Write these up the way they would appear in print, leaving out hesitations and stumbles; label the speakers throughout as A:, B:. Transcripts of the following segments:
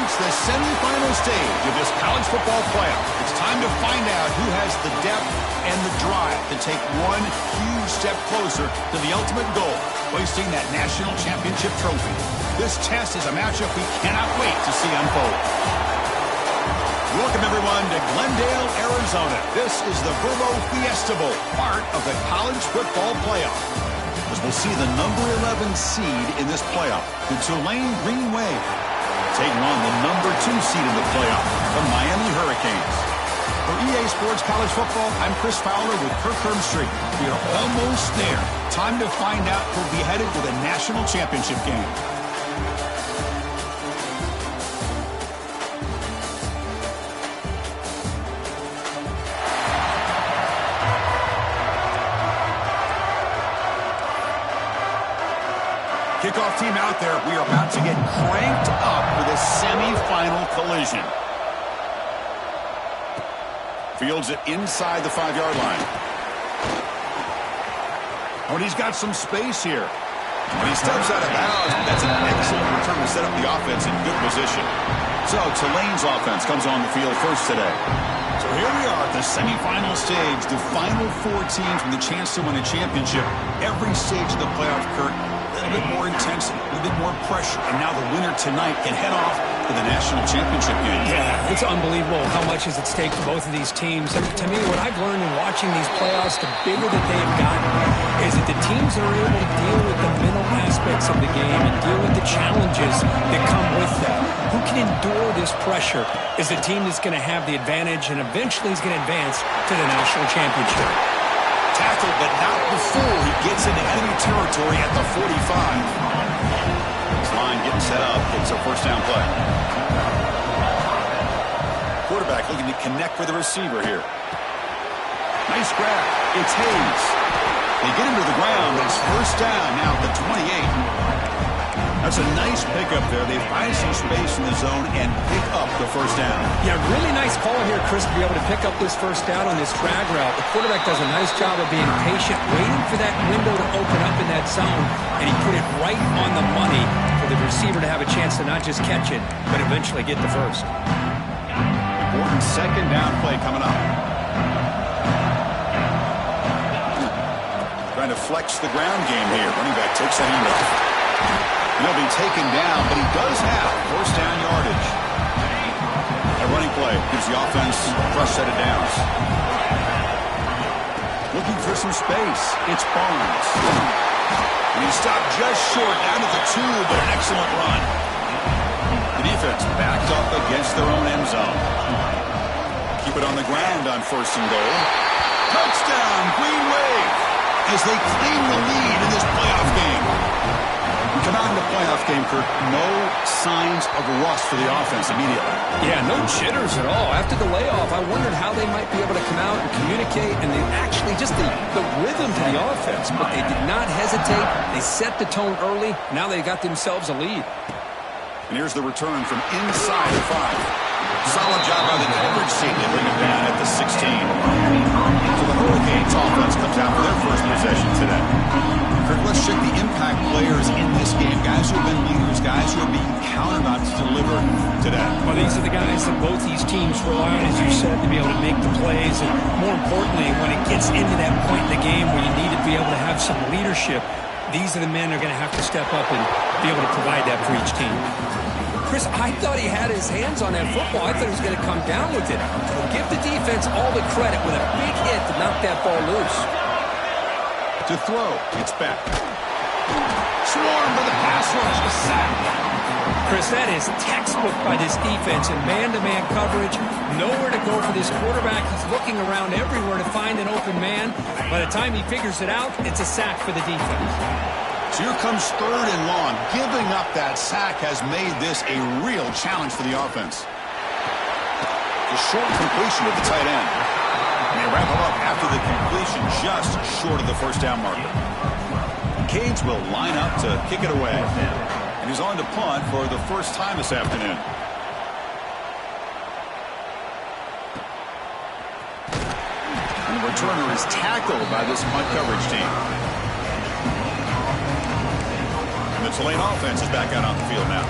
A: reached the semifinal stage of this college football playoff. It's time to find out who has the depth and the drive to take one huge step closer to the ultimate goal, hoisting that national championship trophy. This test is a matchup we cannot wait to see unfold. Welcome, everyone, to Glendale, Arizona. This is the Verbo Fiesta Bowl, part of the college football playoff. As we'll see the number 11 seed in this playoff, the Tulane Green Wave, taking on the number 2 seed in the playoff, the Miami Hurricanes. For EA Sports College Football, I'm Chris Fowler with Kirk Street. We are almost there. Time to find out who'll be headed to the national championship game. Kickoff team out there. We are about to get cranked up for this semifinal collision. Fields it inside the 5-yard line. Oh, and he's got some space here. When he steps out of bounds, that's an excellent return to set up the offense in good position. So Tulane's offense comes on the field first today. So here we are at the semifinal stage, the final 4 teams with a chance to win a championship. Every stage of the playoff, Kurt, a little bit more intensity, a little bit more pressure, and now the winner tonight can head off to the national championship game.
B: Yeah, it's unbelievable how much is at stake for both of these teams. And to me, what I've learned in watching these playoffs, the bigger that they've gotten, is that the teams that are able to deal with the mental aspects of the game and deal with the challenges that come with that. Who can endure this pressure is the team that's going to have the advantage and eventually is going to advance to the national championship.
A: Tackled, but not before he gets into enemy territory at the 45. This line getting set up. It's a first down play. Quarterback looking to connect with the receiver here. Nice grab. It's Hayes. They get him to the ground. It's first down now at the 28. That's a nice pickup there. They find some space in the zone and pick up the first down.
B: Yeah, really nice call here, Chris, to be able to pick up this first down on this drag route. The quarterback does a nice job of being patient, waiting for that window to open up in that zone, and he put it right on the money for the receiver to have a chance to not just catch it, but eventually get the first.
A: Important second down play coming up. Trying to flex the ground game here. Running back takes a handoff. He'll be taken down, but he does have first down yardage. A running play gives the offense a fresh set of downs. Looking for some space. It's Barnes. And he stopped just short down at the 2, but an excellent run. The defense backed up against their own end zone. Keep it on the ground on first and goal. Touchdown, Green Wave, as they claim the lead in this playoff game. Come out in the playoff game, Kirk, no signs of rust for the offense immediately.
B: Yeah, no jitters at all. After the layoff, I wondered how they might be able to come out and communicate, and they actually just the rhythm to the offense, but they did not hesitate. They set the tone early. Now they got themselves a lead.
A: And here's the return from inside the 5. Solid job by the coverage team. They bring it down at the 16. So the Hurricanes offense comes out for their first possession today. Kirk, let's check the impact players in this game. Guys who have been leaders, guys who are being counted on to deliver today.
B: Well, these are the guys that both these teams rely on, as you said, to be able to make the plays. And more importantly, when it gets into that point in the game where you need to be able to have some leadership, these are the men who are going to have to step up and be able to provide that for each team. Chris, I thought he had his hands on that football. I thought he was going to come down with it. Give the defense all the credit with a big hit to knock that ball loose.
A: To throw, it's back. Swarmed by the pass rush, a sack.
B: Chris, that is textbook by this defense in man-to-man coverage. Nowhere to go for this quarterback. He's looking around everywhere to find an open man. By the time he figures it out, it's a sack for the defense.
A: So here comes third and long. Giving up that sack has made this a real challenge for the offense. The short completion with the tight end. And they wrap him up after the completion just short of the first down marker. Cades will line up to kick it away. And he's on to punt for the first time this afternoon. And the returner is tackled by this punt coverage team. And the Tulane offense is back out on the field now.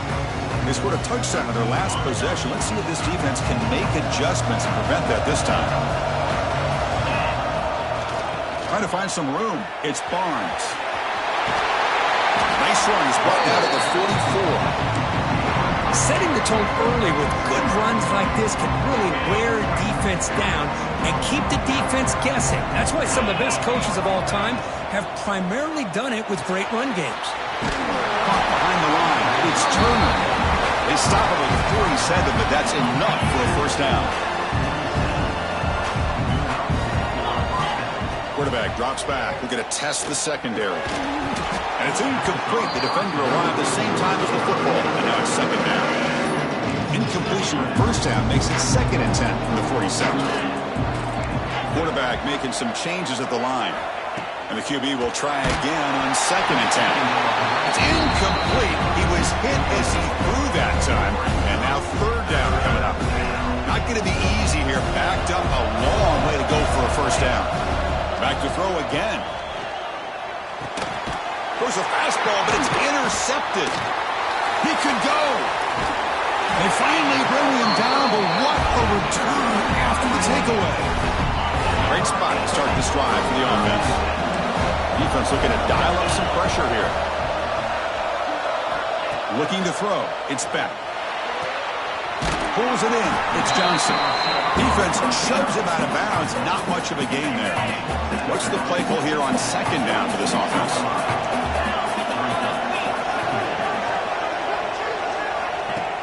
A: They scored a touchdown on their last possession. Let's see if this defense can make adjustments and prevent that this time. Trying to find some room. It's Barnes. Nice run. He's brought down to the 44.
B: Setting the tone early with good runs like this can really wear defense down and keep the defense guessing. That's why some of the best coaches of all time have primarily done it with great run games.
A: Caught behind the line. It's Turner. They stop it with 47, but that's enough for a first down. Quarterback drops back. We're going to test the secondary. And it's incomplete. The defender arrived the same time as the football. And now it's second down. Incompletion on first down makes it 2nd and 10 from the 47. Quarterback making some changes at the line. And the QB will try again on 2nd and 10. It's incomplete. He was hit as he threw that time. And now 3rd down coming up. Not going to be easy here. Backed up a long way to go for a first down. Back to throw again. Goes a fastball, but it's intercepted. He could go. They finally bring him down, but what a return after the takeaway. Great spot to start this drive for the offense. Defense looking to dial up some pressure here. Looking to throw. It's back. Pulls it in. It's Johnson. Defense shoves him out of bounds. Not much of a gain there. What's the play call here on 2nd down for this offense?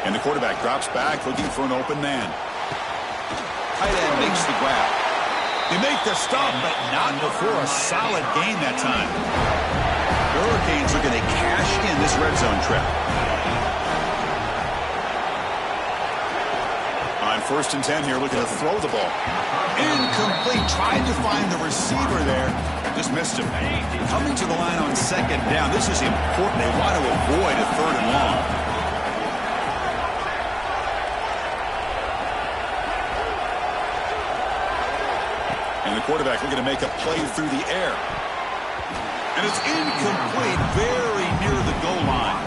A: And the quarterback drops back looking for an open man. Tight end makes the grab. They make the stop, but not before a solid gain that time. The Hurricanes are going to cash in this red zone trip. On 1st and 10 here, looking to throw the ball. Incomplete. Tried to find the receiver there. Just missed him. Coming to the line on 2nd down. This is important. They want to avoid a 3rd and long. And the quarterback looking to make a play through the air. And it's incomplete. Very near the goal line.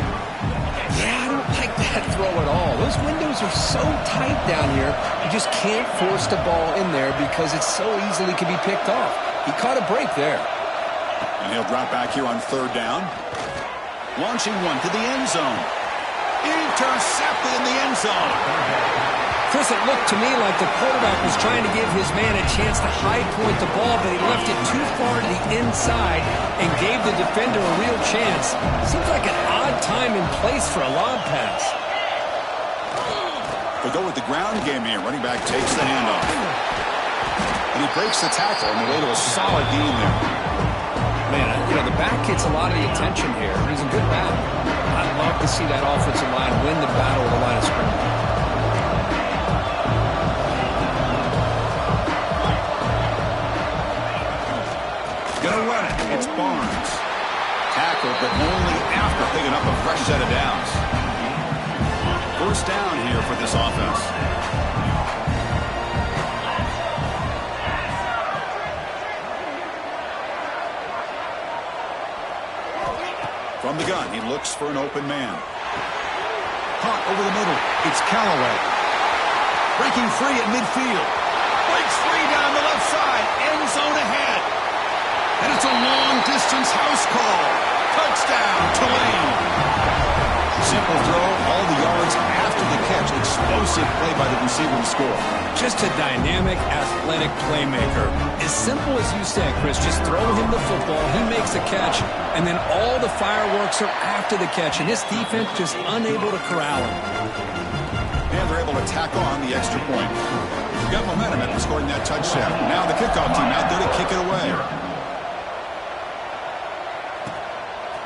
B: Yeah, I don't like that throw at all. Those windows are so tight down here, you just can't force the ball in there because it so easily can be picked off. He caught a break there.
A: And he'll drop back here on 3rd down. Launching one to the end zone. Intercepted in the end zone.
B: Chris, it looked to me like the quarterback was trying to give his man a chance to high point the ball, but he left it too far to the inside and gave the defender a real chance. Seems like an odd time and place for a lob pass.
A: They go with the ground game here. Running back takes the handoff. And he breaks the tackle on the way to a solid gain there.
B: Man, you know, the back gets a lot of the attention here. He's a good battle. I'd love to see that offensive line win the battle of the line of scrimmage.
A: Gonna run it. It's Barnes. Tackled, but only after picking up a fresh set of downs. First down here for this offense. From the gun, he looks for an open man. Caught over the middle. It's Callaway. Breaking free at midfield. Breaks free down the left side. End zone ahead. And it's a long-distance house call. Touchdown, Tulane. Simple throw, all the yards after the catch. Explosive play by the receiver to score.
B: Just a dynamic, athletic playmaker. As simple as you said, Chris, just throw him the football, he makes a catch, and then all the fireworks are after the catch, and this defense just unable to corral him.
A: And they're able to tack on the extra point. Got momentum after scoring that touchdown. Now the kickoff team out there to kick it away.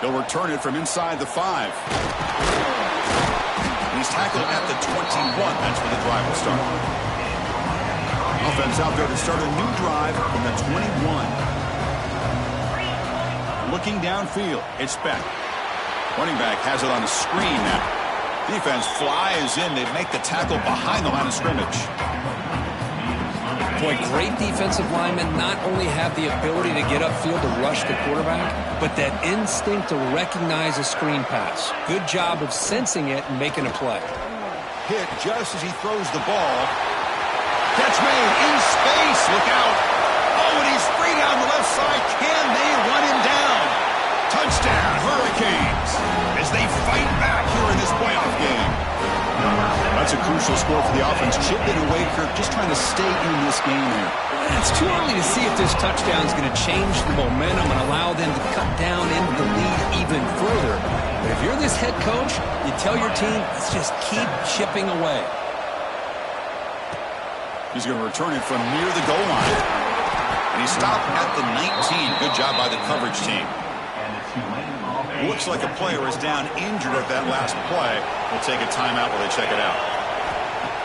A: He'll return it from inside the 5. He's tackled at the 21. That's where the drive will start. Offense out there to start a new drive from the 21. Looking downfield. It's Beck. Running back has it on the screen now. Defense flies in. They make the tackle behind the line of scrimmage.
B: Boy, great defensive linemen not only have the ability to get upfield to rush the quarterback, but that instinct to recognize a screen pass. Good job of sensing it and making a play.
A: Hit just as he throws the ball. Catch made in space. Look out. Oh, and he's free down the left side. Can they run him down? Touchdown, Hurricanes, as they fight back here in this playoff game. That's a crucial score for the offense. Chipping away, Kirk, just trying to stay in this game here.
B: It's too early to see if this touchdown is going to change the momentum and allow them to cut down into the lead even further. But if you're this head coach, you tell your team, let's just keep chipping away.
A: He's going to return it from near the goal line. And he stopped at the 19. Good job by the coverage team. Looks like a player is down injured at that last play. We'll take a timeout while they check it out.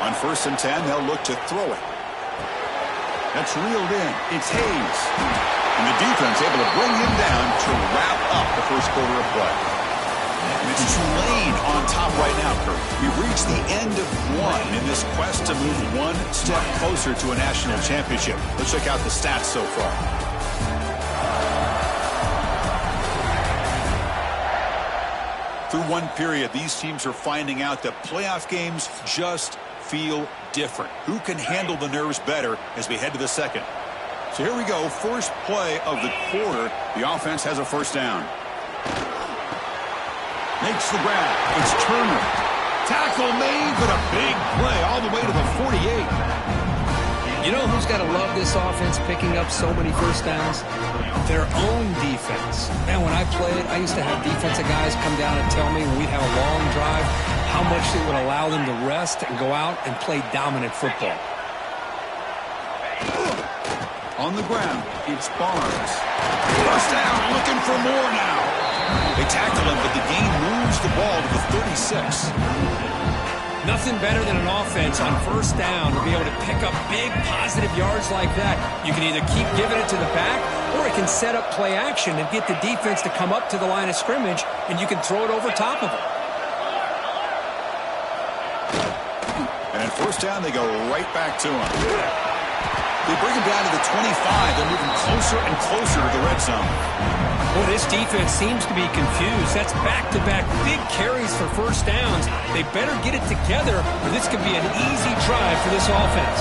A: On 1st and 10, they'll look to throw it. That's reeled in. It's Hayes. And the defense able to bring him down to wrap up the first quarter of play. And it's Tulane on top right now, Kirk. We've reached the end of one in this quest to move one step closer to a national championship. Let's check out the stats so far. Through one period, these teams are finding out that playoff games just feel different. Who can handle the nerves better as we head to the second? So here we go. First play of the quarter. The offense has a first down. Makes the grab. It's Turner. Tackle made, but a big play all the way to the 48.
B: You know who's got to love this offense picking up so many first downs? Their own defense. Man, when I played, I used to have defensive guys come down and tell me when we'd have a long drive how much it would allow them to rest and go out and play dominant football.
A: On the ground, it's Barnes. First down, looking for more now. They tackle him, but the gain moves the ball to the 36.
B: Nothing better than an offense on first down to be able to pick up big positive yards like that. You can either keep giving it to the back, or it can set up play action and get the defense to come up to the line of scrimmage, and you can throw it over top of them.
A: And at first down, they go right back to him. They bring him down to the 25. They're moving closer and closer to the red zone.
B: Well, this defense seems to be confused. That's back-to-back big carries for first downs. They better get it together, or this could be an easy drive for this offense.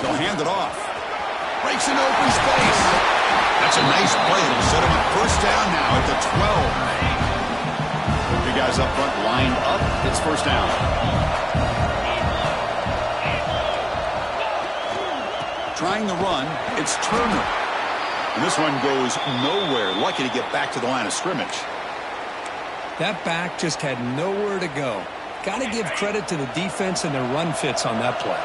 A: They'll hand it off. Breaks an open space. That's a nice play. It'll set him up first down now at the 12. Big guys up front lined up. It's first down. Trying the run, it's Turner. And this one goes nowhere. Lucky to get back to the line of scrimmage.
B: That back just had nowhere to go. Got to give credit to the defense and their run fits on that play.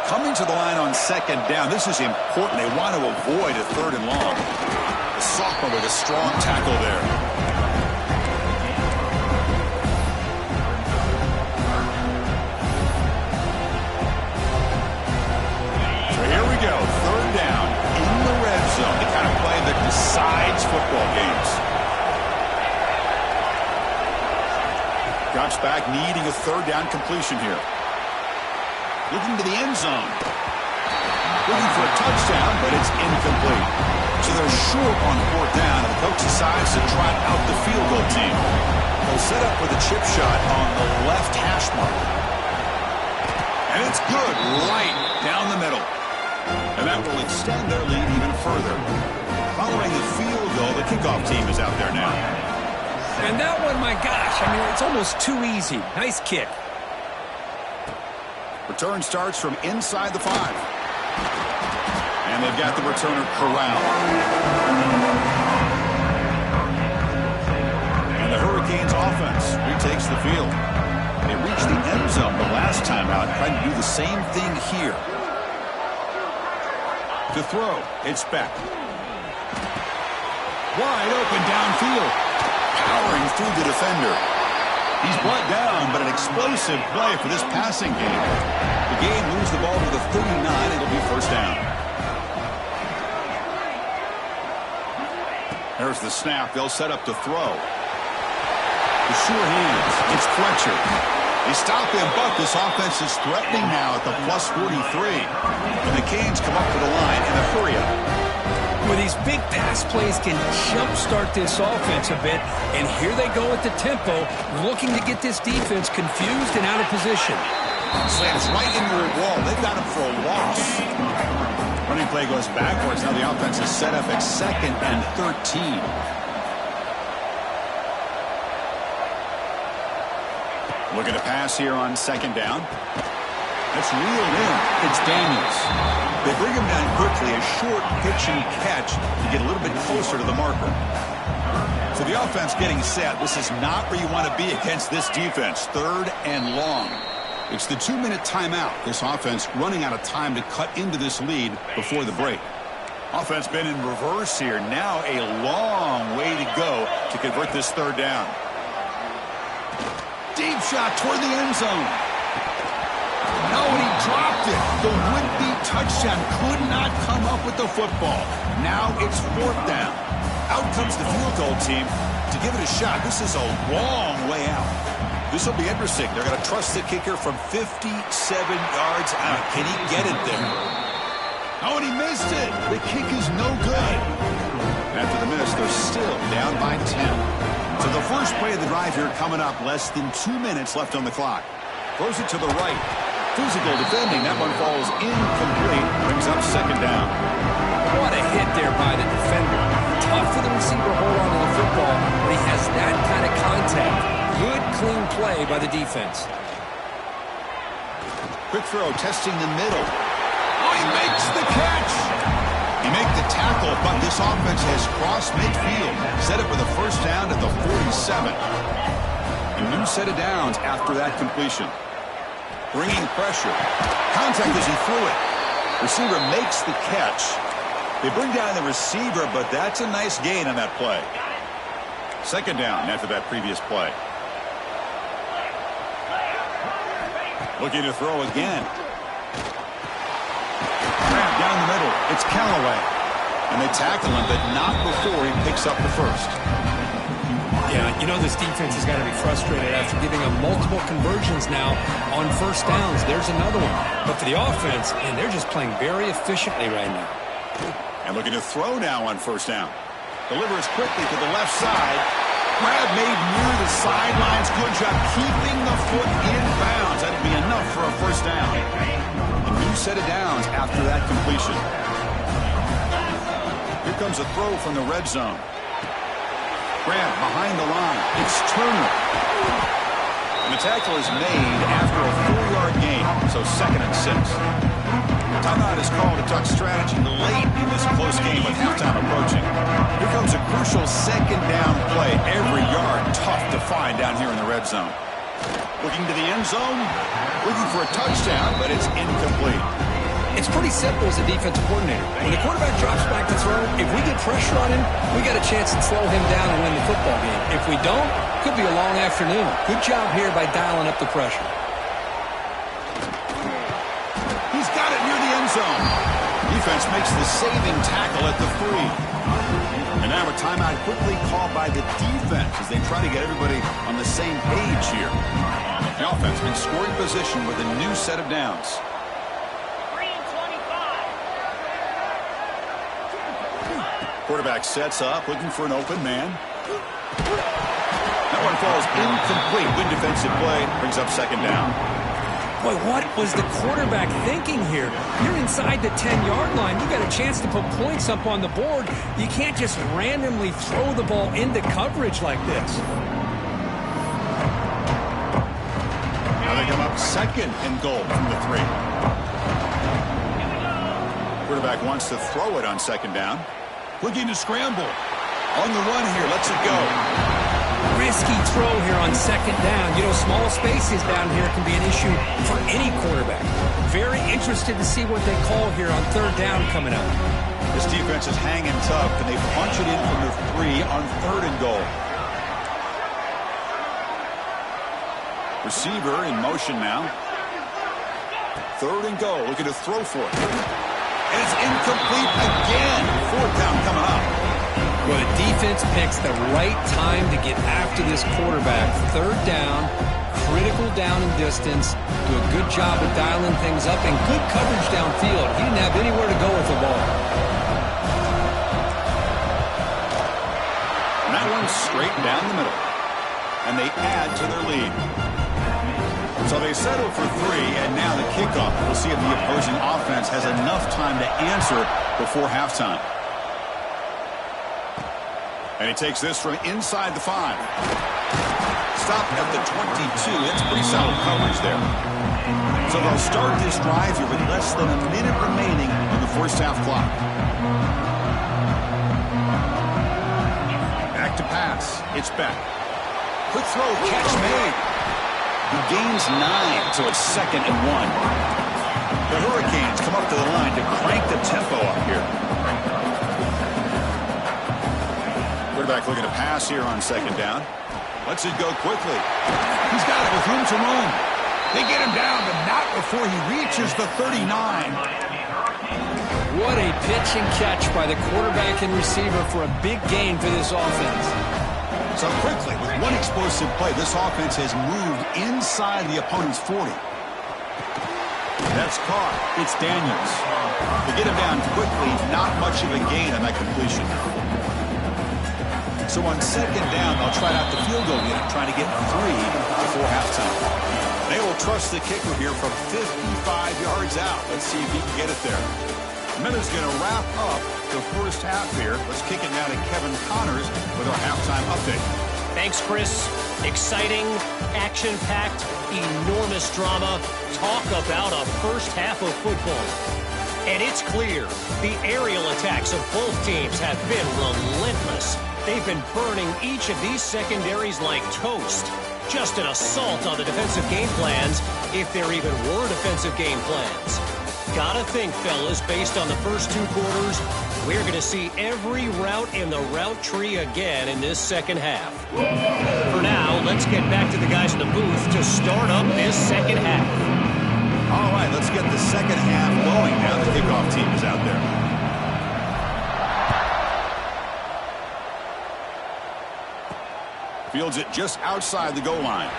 A: Coming to the line on second down, this is important. They want to avoid a third and long. The sophomore with a strong tackle there. Go. Third down in the red zone. The kind of play that decides football games. Drops back, needing a third down completion here. Looking to the end zone. Looking for a touchdown, but it's incomplete. So they're short on fourth down, and the coach decides to trot out the field goal team. They'll set up with a chip shot on the left hash mark. And it's good right down the middle. And that will extend their lead even further. Following the field goal, the kickoff team is out there now.
B: And that one, my gosh, I mean, it's almost too easy. Nice kick.
A: Return starts from inside the 5. And they've got the returner corralled. And the Hurricanes offense retakes the field. They reached the end zone the last time out, trying to do the same thing here. To throw, it's Beck. Wide open downfield. Powering through the defender. He's brought down, but an explosive play for this passing game. The game moves the ball to the 39. It'll be first down. There's the snap. They'll set up to throw. The sure hands. It's Fletcher. They stop him, but this offense is threatening now at the plus 43. And the Canes come up to the line in a hurry-up.
B: Well, these big pass plays can jumpstart this offense a bit, and here they go at the tempo, looking to get this defense confused and out of position.
A: Slams right into a wall. They've got him for a loss. Running play goes backwards. Now the offense is set up at 2nd and 13. Looking to pass here on 2nd down. That's reeled in. It's Daniels. They bring him down quickly, a short pitch and catch to get a little bit closer to the marker. So the offense getting set. This is not where you want to be against this defense. 3rd and long. It's the 2-minute timeout. This offense running out of time to cut into this lead before the break. Offense been in reverse here. Now a long way to go to convert this 3rd down. Deep shot toward the end zone. No, and he dropped it. The would-be touchdown could not come up with the football. Now it's 4th down. Out comes the field goal team to give it a shot. This is a long way out. This will be interesting. They're going to trust the kicker from 57 yards out. Can he get it there? Oh, and he missed it. The kick is no good. After the miss, they're still down by 10. So the first play of the drive here coming up. Less than 2 minutes left on the clock. Throws it to the right. Physical defending. That one falls incomplete. Brings up 2nd down.
B: What a hit there by the defender. Tough for the receiver to hold on to the football, but he has that kind of contact. Good, clean play by the defense.
A: Quick throw, testing the middle. Oh, he makes the catch. He makes the tackle, but this offense has crossed midfield. Set it with a 1st down at the 47. A new set of downs after that completion. Bringing pressure. Contact as he threw it. Receiver makes the catch. They bring down the receiver, but that's a nice gain on that play. 2nd down after that previous play. Looking to throw again. Grab down the middle. It's Callaway. And they tackle him, but not before he picks up the 1st.
B: Yeah, you know this defense has got to be frustrated after giving them multiple conversions now on 1st downs. There's another one. But for the offense, and they're just playing very efficiently right now.
A: And looking to throw now on 1st down. Delivers quickly to the left side. Grab made near the sidelines. Good job keeping the foot in bounds. That'd be enough for a 1st down. A new set of downs after that completion. Here comes a throw from the red zone. Grab behind the line. It's Turner. And the tackle is made after a 4-yard gain. So 2nd and 6. Timeout is called to talk strategy late in this close game with halftime approaching. Here comes a crucial 2nd down play. Every yard tough to find down here in the red zone. Looking to the end zone. Looking for a touchdown, but it's incomplete.
B: It's pretty simple as a defensive coordinator. When the quarterback drops back to throw, if we get pressure on him, we got a chance to slow him down and win the football game. If we don't, could be a long afternoon. Good job here by dialing up the pressure.
A: He's got it near the end zone. Defense makes the saving tackle at the 3. And now a timeout quickly called by the defense as they try to get everybody on the same page here. The offense in scoring position with a new set of downs. Quarterback sets up, looking for an open man. That one falls incomplete. Good defensive play. Brings up 2nd down.
B: Boy, what was the quarterback thinking here? You're inside the 10-yard line. You got a chance to put points up on the board. You can't just randomly throw the ball into coverage like this.
A: Now they come up 2nd and goal from the 3. Quarterback wants to throw it on 2nd down. Looking to scramble. On the run here. Lets it go.
B: Risky throw here on 2nd down. You know, small spaces down here can be an issue for any quarterback. Very interested to see what they call here on 3rd down coming up.
A: This defense is hanging tough, and they punch it in from the 3 on 3rd and goal. Receiver in motion now. 3rd and goal. Looking to throw for it. And it's incomplete again. 4th down coming up.
B: Well, the defense picks the right time to get after this quarterback. 3rd down, critical down and distance, do a good job of dialing things up, and good coverage downfield. He didn't have anywhere to go with the ball.
A: And that one's straight down the middle. And they add to their lead. So they settle for 3, and now the kickoff. We'll see if the opposing offense has enough time to answer before halftime. And he takes this from inside the 5. Stop at the 22. That's pretty solid coverage there. So they'll start this drive here with less than a minute remaining on the first half clock. Back to pass. It's Beck. Quick throw, catch made. He gains 9, so it's 2nd and 1. The Hurricanes come up to the line to crank the tempo up here. Quarterback looking to pass here on 2nd down. Lets it go quickly. He's got it with room to run. They get him down, but not before he reaches the 39.
B: What a pitch and catch by the quarterback and receiver for a big gain for this offense.
A: So quickly, with one explosive play, this offense has moved inside the opponent's 40. That's caught. It's Daniels. To get him down quickly, not much of a gain on that completion. So on 2nd down, they'll try out the field goal unit, trying to get 3 before halftime. They will trust the kicker here from 55 yards out. Let's see if he can get it there. Miller's going to wrap up the first half here. Let's kick it now to Kevin Connors with our halftime update.
C: Thanks, Chris. Exciting, action-packed, enormous drama. Talk about a first half of football. And it's clear the aerial attacks of both teams have been relentless. They've been burning each of these secondaries like toast. Just an assault on the defensive game plans, if there even were defensive game plans. Gotta think, fellas, based on the first 2 quarters, we're going to see every route in the route tree again in this second half. For now, let's get back to the guys in the booth to start up this second half.
A: All right, let's get the second half going now. The kickoff team is out there. Fields it just outside the goal line.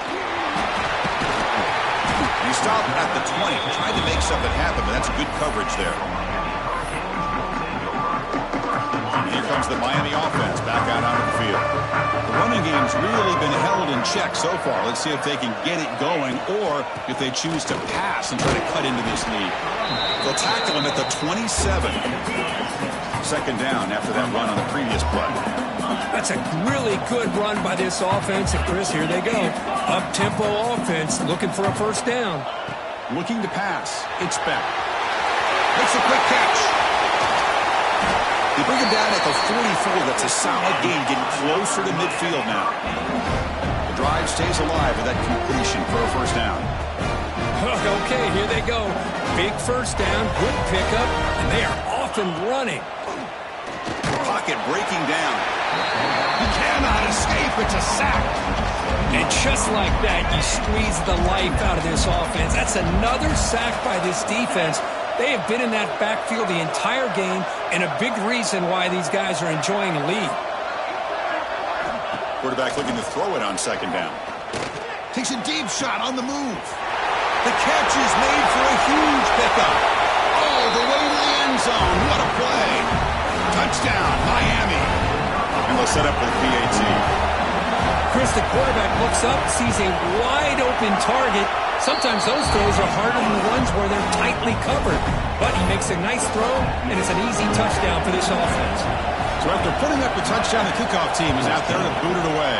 A: He stopped at the 20, tried to make something happen, but that's good coverage there. And here comes the Miami offense back out onto the field. The running game's really been held in check so far. Let's see if they can get it going or if they choose to pass and try to cut into this lead. They'll tackle him at the 27. 2nd down after that run on the previous play.
B: That's a really good run by this offense. And Chris, here they go. Up-tempo offense looking for a first down.
A: Looking to pass. It's Beck. Makes a quick catch. They bring him down at the 44. That's a solid gain, getting closer to midfield now. The drive stays alive with that completion for a first down.
B: Okay, here they go. Big first down, good pickup, and they are off and running.
A: Pocket breaking down. He cannot escape. It's a sack.
B: And just like that, you squeeze the life out of this offense. That's another sack by this defense. They have been in that backfield the entire game, and a big reason why these guys are enjoying a lead.
A: Quarterback looking to throw it on 2nd down. Takes a deep shot on the move. The catch is made for a huge pickup. All the way to the end zone. What a play. Touchdown, Miami. And they'll set up with PAT.
B: Chris, the quarterback looks up, sees a wide-open target. Sometimes those throws are harder than the ones where they're tightly covered. But he makes a nice throw, and it's an easy touchdown for this offense.
A: So after putting up the touchdown, the kickoff team is out there to boot it away.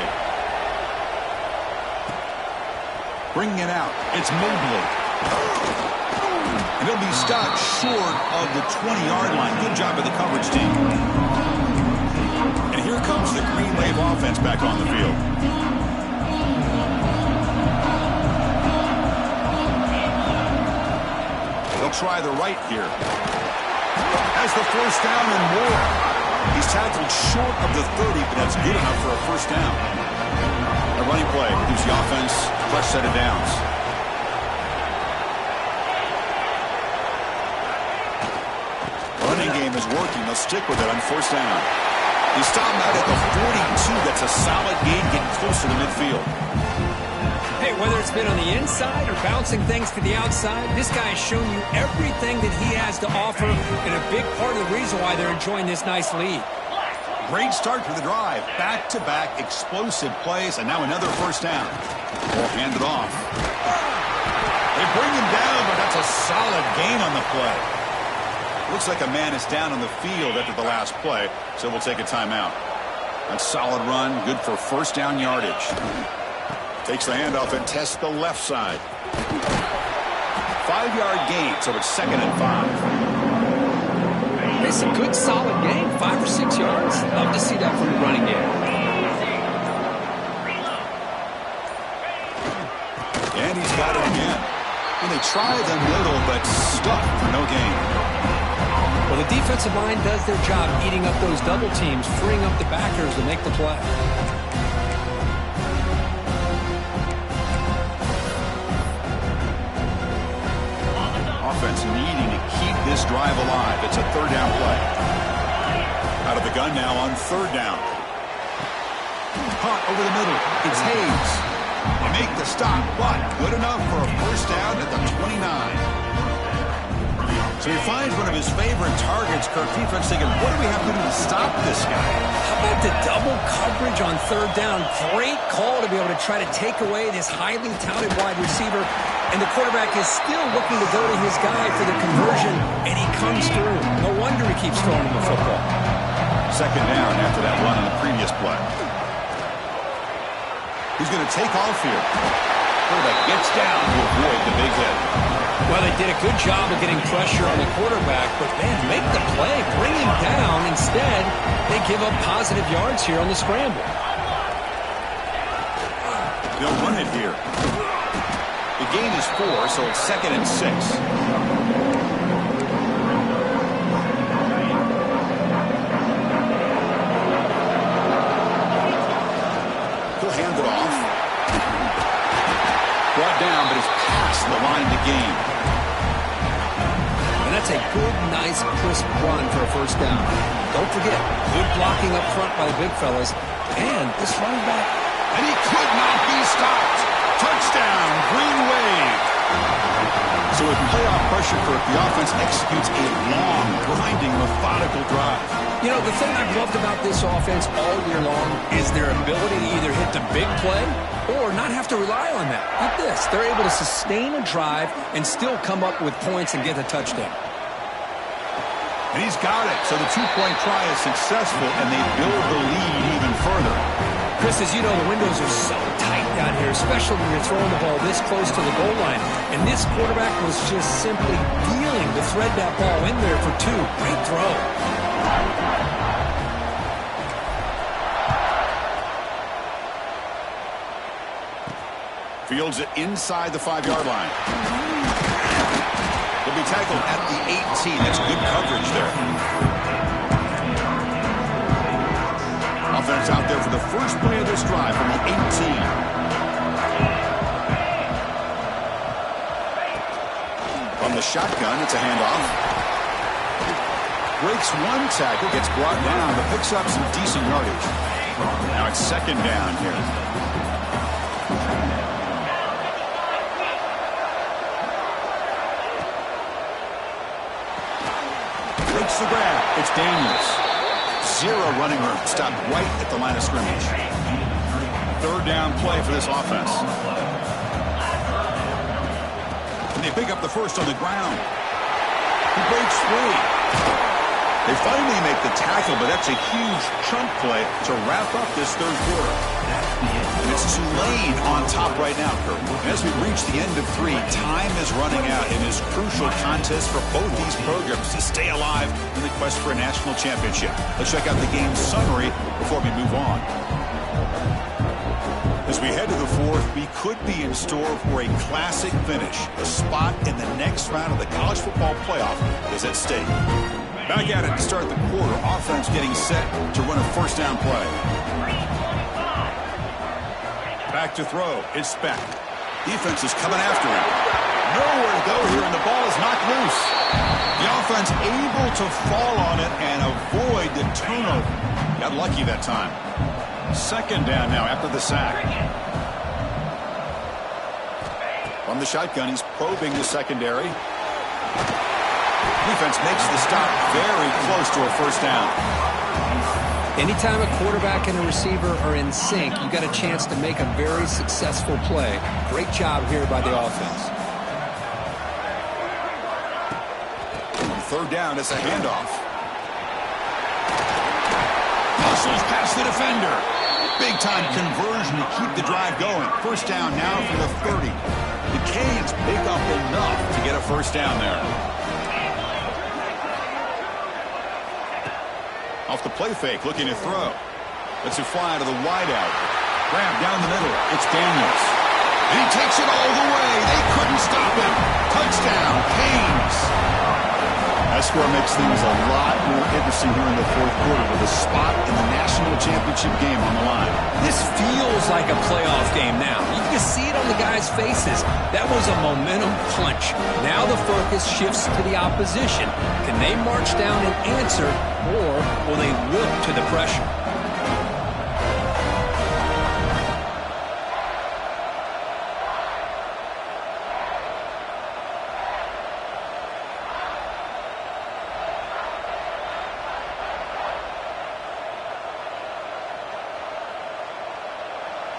A: Bringing it out, it's Mobley. And he'll be stopped short of the 20-yard line. Good job by the coverage team. And here comes the Green Wave offense back on the field. They'll try the right here. Has the first down and more. He's tackled short of the 30, but that's good enough for a first down. A running play gives the offense a fresh set of downs. Running game is working. They'll stick with it on first down. He stopped out at the 42. That's a solid gain, getting closer to midfield.
B: Hey, whether it's been on the inside or bouncing things to the outside, this guy has shown you everything that he has to offer, and a big part of the reason why they're enjoying this nice lead.
A: Great start for the drive. Back-to-back explosive plays, and now another first down. Ball handed off. They bring him down, but that's a solid gain on the play. Looks like a man is down on the field after the last play, so we'll take a timeout. A solid run, good for first down yardage. Takes the handoff and tests the left side. 5-yard gain, so it's 2nd and 5.
B: It's a good, solid game, 5 or 6 yards. Love to see that from the running game.
A: And he's got it again. And they try the middle, but stuck for no gain.
B: Well, the defensive line does their job eating up those double teams, freeing up the backers to make the play.
A: Offense needing to keep this drive alive. It's a 3rd down play. Out of the gun now on 3rd down. Caught over the middle. It's Hayes. They make the stop, but good enough for a first down at the 29. So he finds one of his favorite targets. Kirk, defense thinking, what do we have to do to stop this guy?
B: How about the double coverage on 3rd down? Great call to be able to try to take away this highly touted wide receiver. And the quarterback is still looking to go to his guy for the conversion, and he comes through. No wonder he keeps throwing him the football.
A: 2nd down after that run on the previous play. He's going to take off here. Quarterback gets down to avoid the big hit.
B: Well, they did a good job of getting pressure on the quarterback, but, man, make the play, bring him down. Instead, they give up positive yards here on the scramble.
A: They'll run it here. The gain is 4, so it's 2nd and 6. He'll hand it off. Brought down, but it's past the line to gain.
B: And that's a good, nice, crisp run for a first down. Don't forget, good blocking up front by the big fellas. And this running back.
A: And he could not be stopped. Touchdown, Green Wave. So with playoff pressure, Kirk, the offense executes a long, grinding, methodical drive.
B: You know, the thing I've loved about this offense all year long is their ability to either hit the big play or not have to rely on that. Like this, they're able to sustain a drive and still come up with points and get a touchdown.
A: And he's got it. So the 2-point try is successful, and they build the lead even further.
B: Chris, as you know, the windows are so tight down here, especially when you're throwing the ball this close to the goal line. And this quarterback was just simply dealing to thread that ball in there for 2. Great throw.
A: Fields it inside the 5-yard line. He'll be tackled at the 18. That's good coverage there. Offense out there for the first play of this drive from the 18. From the shotgun, it's a handoff. Breaks one tackle, gets brought down, but picks up some decent yardage. Now it's 2nd down here. Breaks the grab. It's Daniels. 0 running room. Stopped right at the line of scrimmage. 3rd down play for this offense. And they pick up the first on the ground. He breaks free. They finally make the tackle, but that's a huge chunk play to wrap up this 3rd quarter. And it's Tulane on top right now, Kirk. And as we reach the end of 3, time is running out in this crucial contest for both these programs to stay alive in the quest for a national championship. Let's check out the game summary before we move on. As we head to the 4th, we could be in store for a classic finish. A spot in the next round of the college football playoff is at stake. Back at it to start the quarter. Offense getting set to run a first down play. Back to throw. It's Speck. Defense is coming after him. Nowhere to go here, and the ball is knocked loose. The offense able to fall on it and avoid the turnover. Got lucky that time. 2nd down now after the sack. From the shotgun, he's probing the secondary. Defense makes the stop very close to a first down.
B: Anytime a quarterback and a receiver are in sync, you got a chance to make a very successful play. Great job here by the offense.
A: Third down, it's a handoff. Hustles past the defender. Big-time conversion to keep the drive going. First down now from the 30. The Canes pick up enough to get a first down there. Off the play fake, looking to throw. Lets it fly to the wideout. Grab down the middle. It's Daniels. And he takes it all the way. They couldn't stop him. Touchdown, Canes. That score makes things a lot more interesting here in the fourth quarter with a spot in the national championship game on the line.
B: This feels like a playoff game now. You can see it on the guys' faces. That was a momentum punch. Now the focus shifts to the opposition. Can they march down and answer, or will they wilt to the pressure?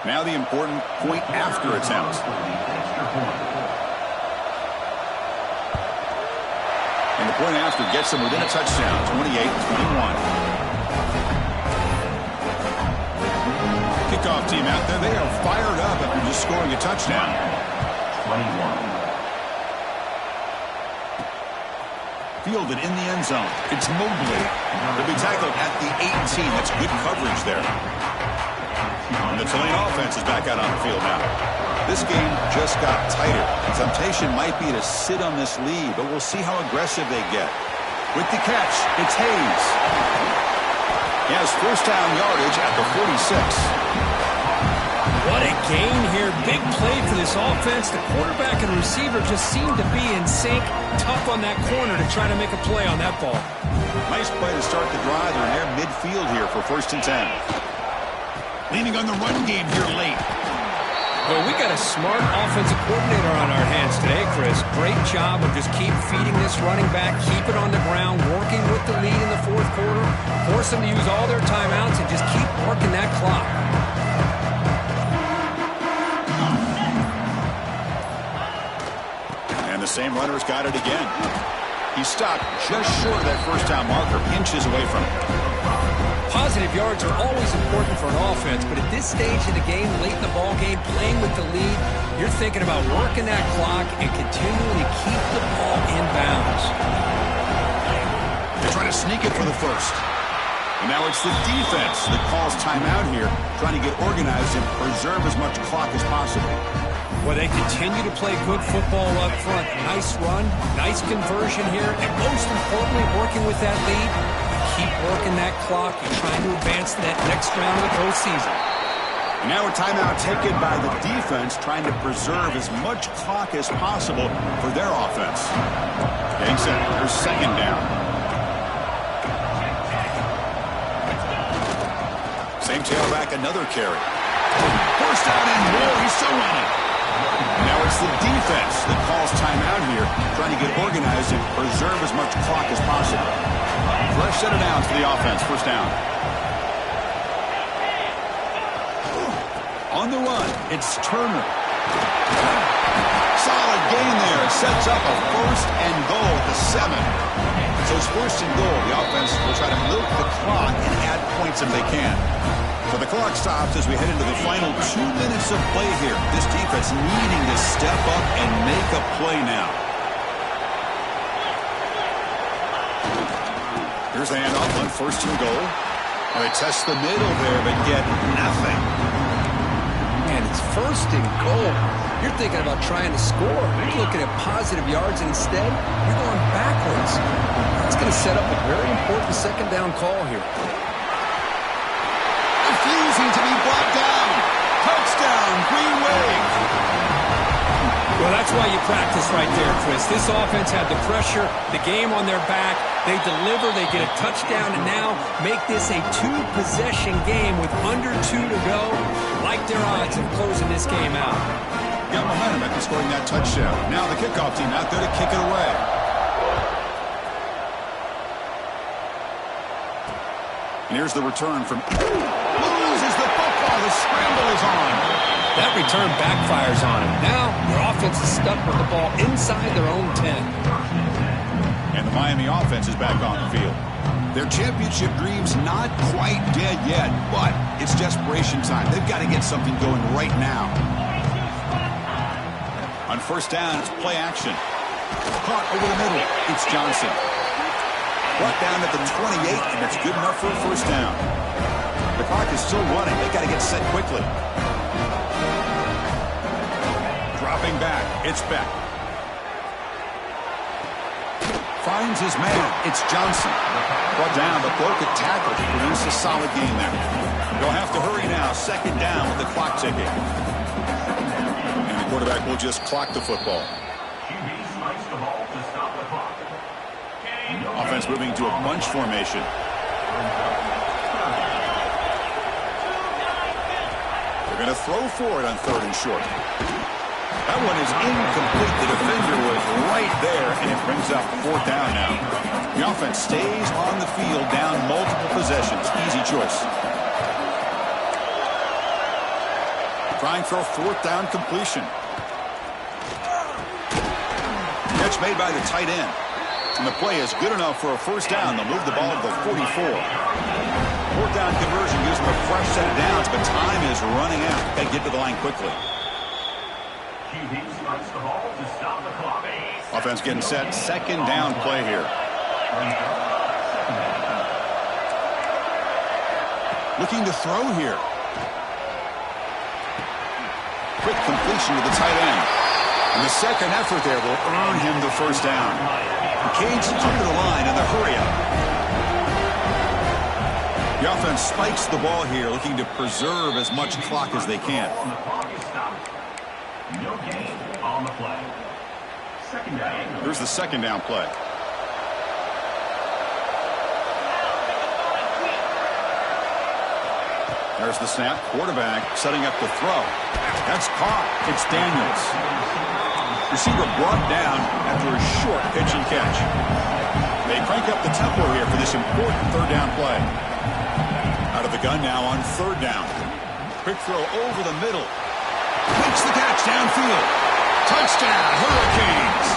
A: Now the important point after attempt. And the point after gets them within a touchdown, 28-21. Kickoff team out there, they are fired up after just scoring a touchdown. 21. Fielded in the end zone. It's Mobley. They'll be tackled at the 18. That's good coverage there. And the Tulane offense is back out on the field now. This game just got tighter. The temptation might be to sit on this lead, but we'll see how aggressive they get. With the catch, it's Hayes. He has first down yardage at the 46.
B: What a gain here. Big play for this offense. The quarterback and receiver just seem to be in sync. Tough on that corner to try to make a play on that ball.
A: Nice play to start the drive. They're near midfield here for 1st and 10. Leaning on the run game here late.
B: Well, we got a smart offensive coordinator on our hands today, Chris. Great job of just keep feeding this running back, keep it on the ground, working with the lead in the fourth quarter, force them to use all their timeouts, and just keep working that clock.
A: And the same runner's got it again. He stopped just short of that first down marker, inches away from it.
B: Positive yards are always important for an offense, but at this stage of the game, late in the ball game, playing with the lead, you're thinking about working that clock and continuing to keep the ball in bounds.
A: They're trying to sneak it for the first. And now it's the defense that calls timeout here, trying to get organized and preserve as much clock as possible.
B: Well, they continue to play good football up front. Nice run, nice conversion here, and most importantly, working with that lead. Keep working that clock. You're trying to advance to that next round of the postseason.
A: And now a timeout taken by the defense, trying to preserve as much clock as possible for their offense. Getting set. There's second down. Same tailback, another carry. First down and more. He's still running. And now it's the defense that calls timeout here, trying to get organized and preserve as much clock as possible. Fresh set of downs for the offense. First down. On the run, it's Turner. Solid gain there. It sets up a 1st and goal at the 7. So it's 1st and goal. The offense will try to milk the clock and add points if they can. So the clock stops as we head into the final 2 minutes of play here. This defense needing to step up and make a play now. Here's the handoff on 1st and goal. Well, they test the middle there, but get nothing.
B: And it's 1st and goal. You're thinking about trying to score. You're looking at positive yards, and instead, you're going backwards. That's going to set up a very important second down call here.
A: Refusing to be brought down. Touchdown, Green Wave.
B: Well, that's why you practice right there, Chris. This offense had the pressure, the game on their back. They deliver, they get a touchdown, and now make this a 2-possession game with under 2 to go. Like their odds of closing this game out.
A: got momentum after scoring that touchdown. Now the kickoff team out there to kick it away. And here's the return from... loses the football. The scramble is on.
B: That return backfires on him. Now your offense is stuck with the ball inside their own 10.
A: And the Miami offense is back on the field. Their championship dream's not quite dead yet, but it's desperation time. They've got to get something going right now. On first down, it's play action. Caught over the middle. It's Johnson. Brought down at the 28, and that's good enough for a first down. The clock is still running. They've got to get set quickly. Dropping back. It's Beck. Finds his man. It's Johnson. Brought down, but broke a tackle to produce a solid game there. They'll have to hurry now. Second down with the clock ticking. And the quarterback will just clock the football. Offense moving to a bunch formation. They're going to throw for it on third and short. That one is incomplete. The defender was right there, and it brings up fourth down now. The offense stays on the field, down multiple possessions. Easy choice. Trying for a fourth down completion. Catch made by the tight end. And the play is good enough for a first down. They'll move the ball to the 44. Fourth down conversion gives them a fresh set of downs, but time is running out. Got to get to the line quickly. Offense getting set. Second down play here. Looking to throw here. Quick completion to the tight end. And the second effort there will earn him the first down. The Canes under the line in the hurry-up. The offense spikes the ball here, looking to preserve as much clock as they can.
D: No gain on the play. Second down.
A: Here's the second down play. There's the snap. Quarterback setting up the throw. That's caught. It's Daniels. Receiver brought down after a short pitch and catch. They crank up the tempo here for this important third down play. Out of the gun now on third down. Quick throw over the middle. Makes the catch downfield. Touchdown, Hurricanes.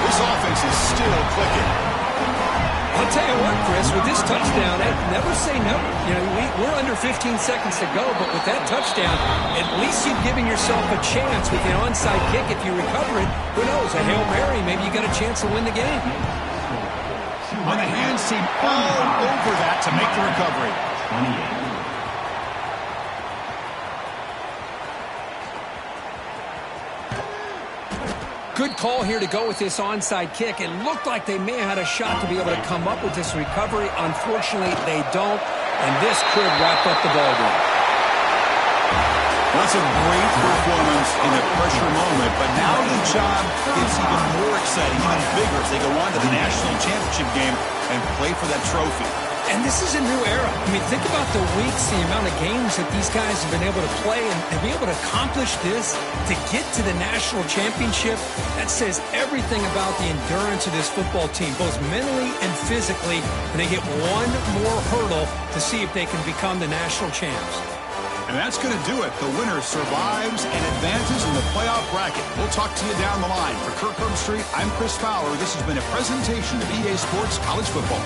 A: This offense is still clicking.
B: I'll tell you what, Chris, with this touchdown, never say never. You know, we're under 15 seconds to go, but with that touchdown, at least you've given yourself a chance with the onside kick. If you recover it, who knows, a Hail Mary, maybe you got a chance to win the game.
A: On the hands team all over that to make the recovery.
D: 28.
B: Good call here to go with this onside kick. It looked like they may have had a shot to be able to come up with this recovery. Unfortunately, they don't, and this could wrap up the ballgame.
A: That's a great performance in a pressure moment, but now the job gets even more exciting, even bigger as they go on to the national championship game and play for that trophy.
B: And this is a new era. I mean, think about the weeks, the amount of games that these guys have been able to play and be able to accomplish this, to get to the national championship. That says everything about the endurance of this football team, both mentally and physically. And they get one more hurdle to see if they can become the national champs.
A: And that's going to do it. The winner survives and advances in the playoff bracket. We'll talk to you down the line. For Kirk Herbstreit, I'm Chris Fowler. This has been a presentation of EA Sports College Football.